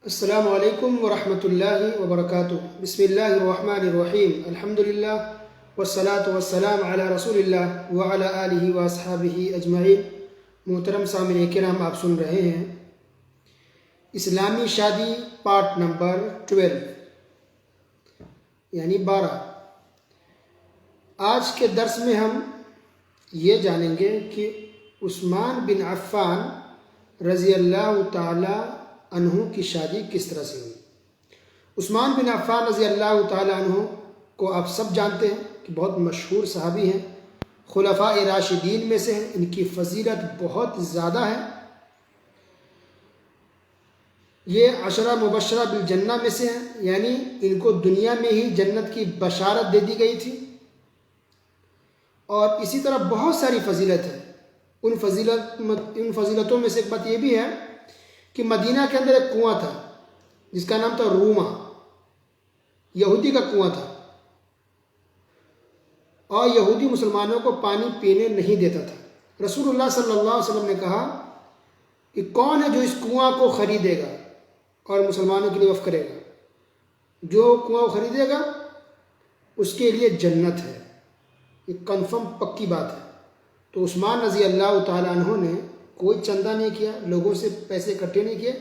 السلام علیکم ورحمۃ اللہ وبرکاتہ۔ بسم اللہ الرحمن الرحیم، الحمدللہ والصلاة والسلام علی رسول اللہ وعلی آلہ واصحابہ اجمعین۔ محترم سامعین کرام، آپ سن رہے ہیں اسلامی شادی پارٹ نمبر 12 یعنی 12۔ آج کے درس میں ہم یہ جانیں گے کہ عثمان بن عفان رضی اللہ تعالی عنہ کی شادی کس طرح سے ہوئی۔ عثمان بن عفان رضی اللہ تعالی عنہ کو آپ سب جانتے ہیں کہ بہت مشہور صحابی ہیں، خلفاء راشدین میں سے ہیں، ان کی فضیلت بہت زیادہ ہے۔ یہ عشرہ مبشرہ بالجنہ میں سے ہیں، یعنی ان کو دنیا میں ہی جنت کی بشارت دے دی گئی تھی، اور اسی طرح بہت ساری فضیلت ہے۔ ان فضیلتوں میں سے ایک بات یہ بھی ہے کہ مدینہ کے اندر ایک کنواں تھا جس کا نام تھا روما، یہودی کا کنواں تھا، اور یہودی مسلمانوں کو پانی پینے نہیں دیتا تھا۔ رسول اللہ صلی اللہ علیہ وسلم نے کہا کہ کون ہے جو اس کنواں کو خریدے گا اور مسلمانوں کے لیے وقف کرے گا؟ جو کنواں کو خریدے گا اس کے لیے جنت ہے، یہ کنفرم پکی بات ہے۔ تو عثمان رضی اللہ تعالیٰ عنہ نے کوئی چندہ نہیں کیا، لوگوں سے پیسے اکٹھے نہیں کیے،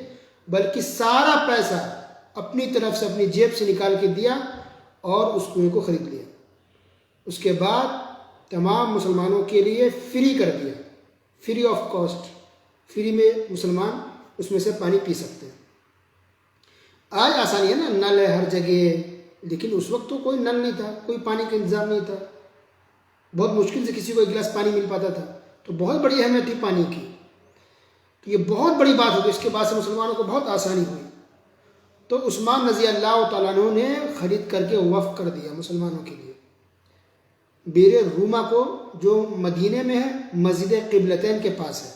بلکہ سارا پیسہ اپنی طرف سے اپنی جیب سے نکال کے دیا اور اس کنویں کو خرید لیا۔ اس کے بعد تمام مسلمانوں کے لیے فری کر دیا، فری آف کاسٹ، فری میں مسلمان اس میں سے پانی پی سکتے ہیں۔ آج آسانی ہے نا، نل ہے ہر جگہ، لیکن اس وقت تو کوئی نل نہیں تھا، کوئی پانی کا انتظام نہیں تھا، بہت مشکل سے کسی کو ایک گلاس پانی مل پاتا تھا، تو بہت بڑی اہمیت تھی پانی کی۔ تو یہ بہت بڑی بات ہوگی، اس کے بعد سے مسلمانوں کو بہت آسانی ہوئی۔ تو عثمان رضی اللہ تعالیٰ عنہ نے خرید کر کے وقف کر دیا مسلمانوں کے لیے بیر روما کو، جو مدینے میں ہے، مسجد قبلتین کے پاس ہے،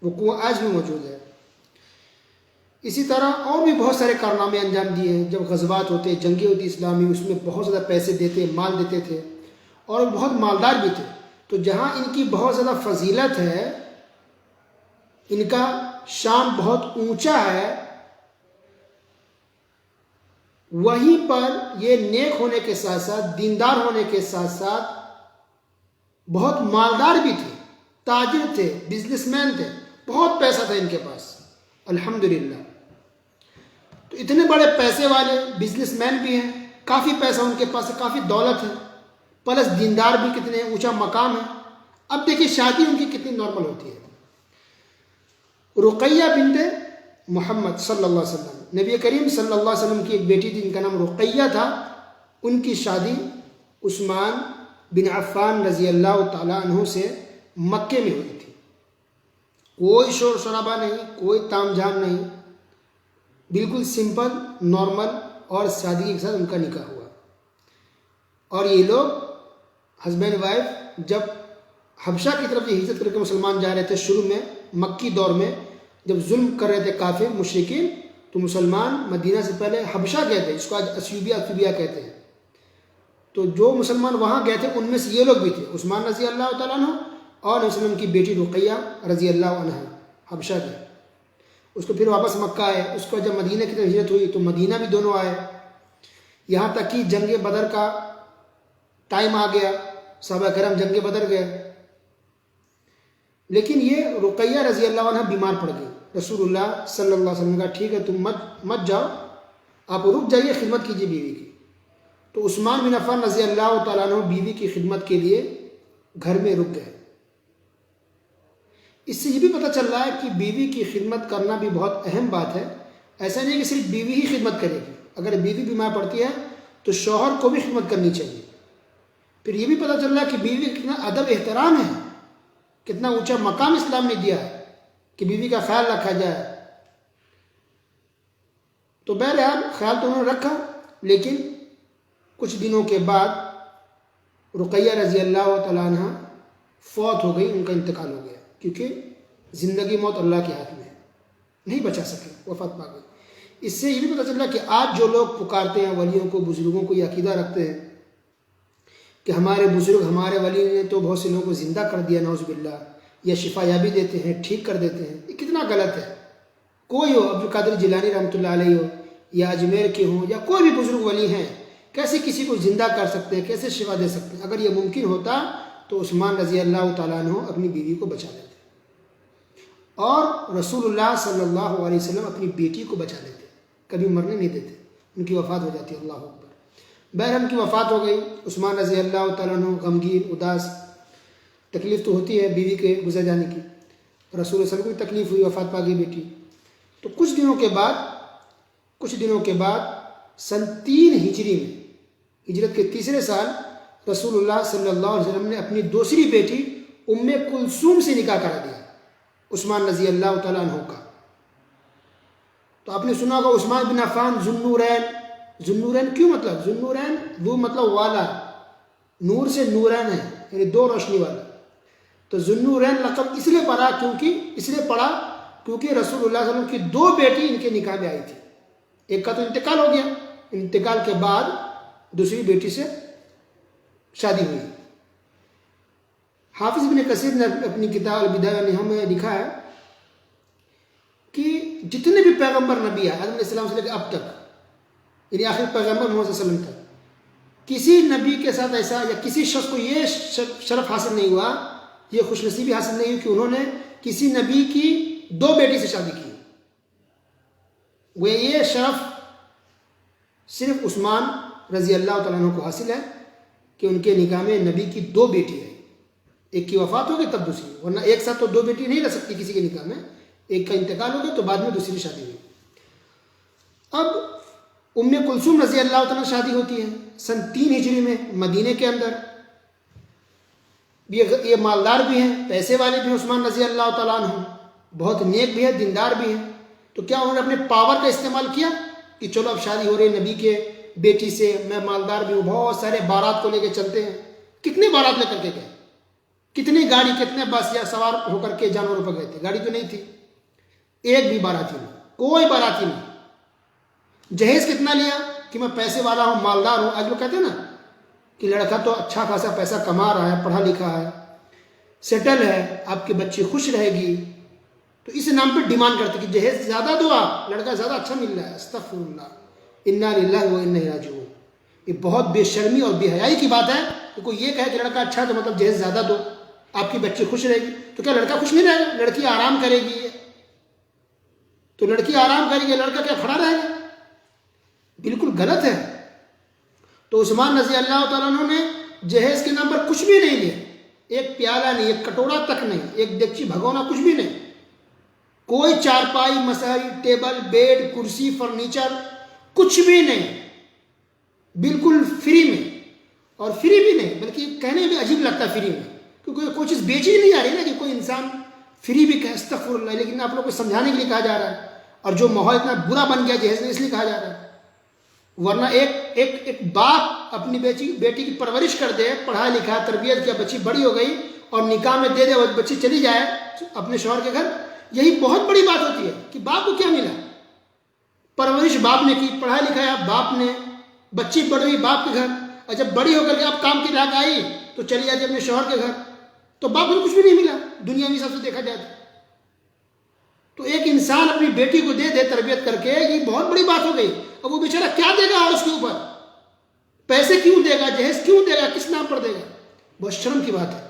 وہ کنواں آج بھی موجود ہے۔ اسی طرح اور بھی بہت سارے کارنامے انجام دیے ہیں۔ جب غزوات ہوتے، جنگیں ہوتی اسلامی، اس میں بہت زیادہ پیسے دیتے، مال دیتے تھے، اور بہت مالدار بھی تھے۔ تو جہاں ان کی بہت زیادہ فضیلت ہے، ان کا شان بہت اونچا ہے، وہیں پر یہ نیک ہونے کے ساتھ ساتھ، دیندار ہونے کے ساتھ ساتھ بہت مالدار بھی تھے، تاجر تھے، بزنس مین تھے، بہت پیسہ تھا ان کے پاس، الحمدللہ۔ تو اتنے بڑے پیسے والے بزنس مین بھی ہیں، کافی پیسہ ان کے پاس ہے، کافی دولت ہے، پلس دیندار بھی کتنے اونچا مقام ہے۔ اب دیکھیے شادی ان کی کتنی نارمل ہوتی ہے۔ رقیہ بنت محمد صلی اللہ علیہ وسلم، نبی کریم صلی اللہ علیہ وسلم کی ایک بیٹی تھی، ان کا نام رقیہ تھا۔ ان کی شادی عثمان بن عفان رضی اللہ تعالیٰ عنہ سے مکے میں ہوئی تھی۔ کوئی شور شرابہ نہیں، کوئی تام جھام نہیں، بالکل سمپل، نارمل اور سادگی کے ساتھ ان کا نکاح ہوا۔ اور یہ لوگ ہسبینڈ وائف جب حبشہ کی طرف یہ ہجرت کر کے مسلمان جا رہے تھے، شروع میں مکی دور میں جب ظلم کر رہے تھے کافر مشرکین، تو مسلمان مدینہ سے پہلے حبشہ گئے تھے، جس کو آج اثیوبیا کہتے ہیں۔ تو جو مسلمان وہاں گئے تھے ان میں سے یہ لوگ بھی تھے، عثمان رضی اللہ تعالیٰ عنہ اور نبی وسلم کی بیٹی رقیہ رضی اللہ عنہ حبشہ گئے۔ اس کو پھر واپس مکہ آئے، اس کو جب مدینہ کی طرف ہجرت ہوئی تو مدینہ بھی دونوں آئے، یہاں تک کہ جنگ بدر کا ٹائم آ گیا، صحابہ کرام جنگ بدر گئے۔ لیکن یہ رقیہ رضی اللہ عنہ بیمار پڑ گئی۔ رسول اللہ صلی اللہ علیہ وسلم نے کہا ٹھیک ہے، تم مت جاؤ، آپ رک جائیے، خدمت کیجیے بیوی کی۔ تو عثمان بن عفان رضی اللہ تعالیٰ عنہ بیوی کی خدمت کے لیے گھر میں رک گئے۔ اس سے یہ بھی پتہ چل رہا ہے کہ بیوی کی خدمت کرنا بھی بہت اہم بات ہے۔ ایسا نہیں کہ صرف بیوی ہی خدمت کرے گی، اگر بیوی بیمار پڑتی ہے تو شوہر کو بھی خدمت کرنی چاہیے۔ پھر یہ بھی پتہ چل رہا ہے کہ بیوی کا کتنا ادب احترام ہے، کتنا اونچا مقام اسلام نے دیا ہے کہ بیوی کا خیال رکھا جائے۔ تو بہرحال خیال تو انہوں نے رکھا، لیکن کچھ دنوں کے بعد رقیہ رضی اللہ تعالیٰ عنہ فوت ہو گئی، ان کا انتقال ہو گیا، کیونکہ زندگی موت اللہ کے ہاتھ میں ہے، نہیں بچا سکے، وفات پا گئی۔ اس سے یہ بھی پتہ چل رہا ہے کہ آج جو لوگ پکارتے ہیں ولیوں کو، بزرگوں کو، یہ عقیدہ رکھتے ہیں کہ ہمارے بزرگ، ہمارے ولی نے تو بہت سے لوگوں کو زندہ کر دیا، نعوذ باللہ، یا شفا یابی دیتے ہیں، ٹھیک کر دیتے ہیں، یہ کتنا غلط ہے۔ کوئی ہو، عبد القادر جیلانی رحمۃ اللہ علیہ ہو یا اجمیر کے ہوں یا کوئی بھی بزرگ ولی ہیں، کیسے کسی کو زندہ کر سکتے ہیں، کیسے شفا دے سکتے ہیں؟ اگر یہ ممکن ہوتا تو عثمان رضی اللہ تعالیٰ عنہ اپنی بیوی کو بچا لیتے، اور رسول اللہ صلی اللہ علیہ وسلم اپنی بیٹی کو بچا لیتے، کبھی مرنے نہیں دیتے، ان کی وفات ہو جاتی، اللہ اکبر۔ بہرحال کی وفات ہو گئی، عثمان رضی اللہ تعالیٰ عنہ غمگین، اداس، تکلیف تو ہوتی ہے بیوی کے گزر جانے کی، رسول اللہ صلی اللہ علیہ وسلم کو بھی تکلیف ہوئی، وفات پا گئی بیٹی۔ تو کچھ دنوں کے بعد سن 3 ہجری میں، ہجرت کے تیسرے سال، رسول اللہ صلی اللہ علیہ وسلم نے اپنی دوسری بیٹی ام کلثوم سے نکاح کرا دیا، عثمان رضی اللہ تعالیٰ عنہ کا۔ تو آپ نے سنا ہوگا عثمان بن عفان ذوالنورین، ذوالنورین کیوں مطلب؟ ذوالنورین ذو مطلب والا، نور سے نورین ہے، یعنی 2 روشنی والا۔ تو ذوالنورین لقب اس لیے پڑا کیونکہ رسول اللہ صلی اللہ علیہ وسلم کی 2 بیٹی ان کے نکاح میں آئی تھی، ایک کا تو انتقال ہو گیا، انتقال کے بعد دوسری بیٹی سے شادی ہوئی۔ حافظ ابن کثیر نے اپنی کتاب البدایہ والنہایہ میں لکھا ہے کہ جتنے بھی پیغمبر نبی آئے آدم علیہ السلام سے لے کے اب تک، یعنی آخر پیغمبر محمد صلی اللہ علیہ وسلم تک، کسی نبی کے ساتھ ایسا یا کسی شخص کو یہ شرف حاصل نہیں ہوا، یہ خوش نصیبی حاصل نہیں ہوئی کہ انہوں نے کسی نبی کی 2 بیٹی سے شادی کی۔ وہ یہ شرف صرف عثمان رضی اللہ تعالیٰ عنہ کو حاصل ہے کہ ان کے نکاح میں نبی کی 2 بیٹی ہے، ایک کی وفات ہوگی تب دوسری، ورنہ ایک ساتھ تو 2 بیٹی نہیں رہ سکتی کسی کے نکاح میں، ایک کا انتقال ہو گیا تو بعد میں دوسری شادی ہوئی۔ اب ام کلثوم رضی اللہ تعالیٰ شادی ہوتی ہے سن 3 ہجری میں مدینے کے اندر۔ یہ مالدار بھی ہیں، پیسے والے بھی ہیں، عثمان رضی اللہ تعالیٰ عنہ بہت نیک بھی ہے، دیندار بھی ہیں۔ تو کیا انہوں نے اپنے پاور کا استعمال کیا کہ چلو اب شادی ہو رہی ہے نبی کے بیٹی سے، میں مالدار بھی ہوں، بہت سارے بارات کو لے کے چلتے ہیں۔ کتنے بارات لے کر کے گئے، کتنی گاڑی، کتنے بس یا سوار ہو کر کے جانوروں پر گئے تھے، گاڑی تو نہیں تھی، ایک بھی باراتی نہیں، کوئی باراتی نہیں۔ جہیز کتنا لیا کہ میں پیسے والا ہوں، مالدار ہوں۔ آج لوگ کہتے ہیں نا کہ لڑکا تو اچھا خاصا پیسہ کما رہا ہے، پڑھا لکھا ہے، سیٹل ہے، آپ کی بچی خوش رہے گی، تو اس نام پہ ڈیمانڈ کرتے کہ جہیز زیادہ دو، آپ لڑکا زیادہ اچھا مل رہا ہے۔ استغفر اللہ، انا للہ و انا الیہ راجعون۔ یہ بہت بے شرمی اور بے حیائی کی بات ہے کہ کوئی یہ کہے کہ لڑکا اچھا ہے تو مطلب جہیز زیادہ دو، آپ کی بچی خوش رہے گی۔ تو کیا لڑکا خوش نہیں رہے گا؟ لڑکی آرام کرے گی، تو لڑکی آرام کرے گی، لڑکا کیا کھڑا رہے گا؟ بالکل غلط ہے۔ تو عثمان رضی اللہ تعالیٰ عنہ نے جہیز کے نام پر کچھ بھی نہیں لیا، ایک پیالہ نہیں، ایک کٹورا تک نہیں، ایک دیگچی بھگونا کچھ بھی نہیں، کوئی چارپائی، مسائی، ٹیبل، بیڈ، کرسی، فرنیچر کچھ بھی نہیں، بالکل فری میں۔ اور فری بھی نہیں بلکہ کہنے میں عجیب لگتا ہے فری میں، کیونکہ کوئی چیز بیچی نہیں آ رہی نا کہ کوئی انسان فری بھی کہے، استغفر اللہ، لیکن آپ لوگ کو سمجھانے کے لیے کہا جا رہا ہے۔ اور جو ماحول اتنا برا بن گیا جہیز میں، اس لیے کہا جا رہا ہے۔ ورنہ ایک باپ اپنی بیٹی کی پرورش کر دے، پڑھا لکھا، تربیت کیا، بچی بڑی ہو گئی اور نکاح میں دے دے، اور بچی چلی جائے اپنے شوہر کے گھر، یہی بہت بڑی بات ہوتی ہے کہ باپ کو کیا ملا؟ پرورش باپ نے کی، پڑھا لکھایا باپ نے، بچی بڑھ گئی باپ کے گھر، اور جب بڑی ہو کر کے اب کام کی لاگ آئی تو چلی جاتی اپنے شوہر کے گھر، تو باپ کو کچھ بھی نہیں ملا دنیا میں سب سے دیکھا جائے تو ایک انسان اپنی بیٹی کو دے دے تربیت کر کے، یہ بہت بڑی بات ہو گئی۔ اب وہ بیچارہ کیا دے گا، اور اس کے اوپر پیسے کیوں دے گا، جہیز کیوں دے گا، کس نام پر دے گا؟ بہت شرم کی بات ہے۔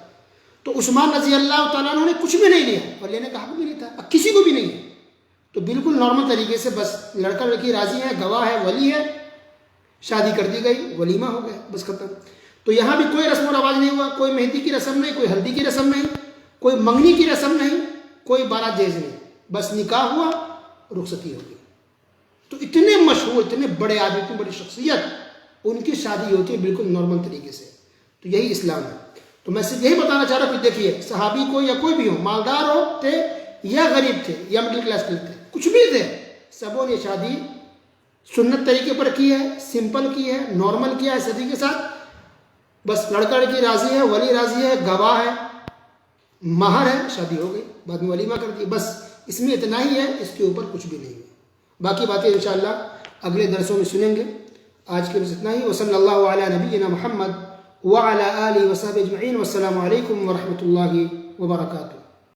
تو عثمان رضی اللہ تعالیٰ عنہ نے کچھ بھی نہیں لیا، اور لینے کا حق بھی نہیں تھا، اب کسی کو بھی نہیں ہے۔ تو بالکل نارمل طریقے سے بس لڑکا لڑکی راضی ہے، گواہ ہے، ولی ہے، شادی کر دی گئی، ولیمہ ہو گیا، بس ختم۔ تو یہاں بھی کوئی رسم و رواج نہیں ہوا، کوئی مہندی کی رسم نہیں، کوئی ہلدی کی رسم نہیں، کوئی منگنی کی رسم نہیں، کوئی بارات جہیز نہیں، بس نکاح ہوا، رخصتی ہو گئی۔ تو اتنے مشہور، اتنے بڑے آدمی، اتنی بڑی شخصیت، ان کی شادی ہوتی ہے بالکل نارمل طریقے سے۔ تو یہی اسلام ہے۔ تو میں صرف یہی بتانا چاہ رہا ہوں کہ دیکھیے، صحابی کو یا کوئی بھی ہو، مالدار ہو تھے یا غریب تھے یا مڈل کلاس کے تھے، کچھ بھی تھے، سبوں نے شادی سنت طریقے پر کی ہے، سمپل کی ہے، نارمل کیا ہے، صدی کے ساتھ۔ بس لڑکا لڑکی راضی ہے، ولی راضی ہے، گواہ ہے، مہر ہے، شادی ہو گئی، بعد میں ولیمہ کر دی، بس اس میں اتنا ہی ہے، اس کے اوپر کچھ بھی نہیں ہے۔ باقی باتیں انشاءاللہ اگلے درسوں میں سنیں گے۔ آج کے لیے اتنا ہی۔ وصلی اللہ علی نبینا محمد وعلی آلہ وصحبہ اجمعین، والسلام علیکم ورحمۃ اللہ وبرکاتہ۔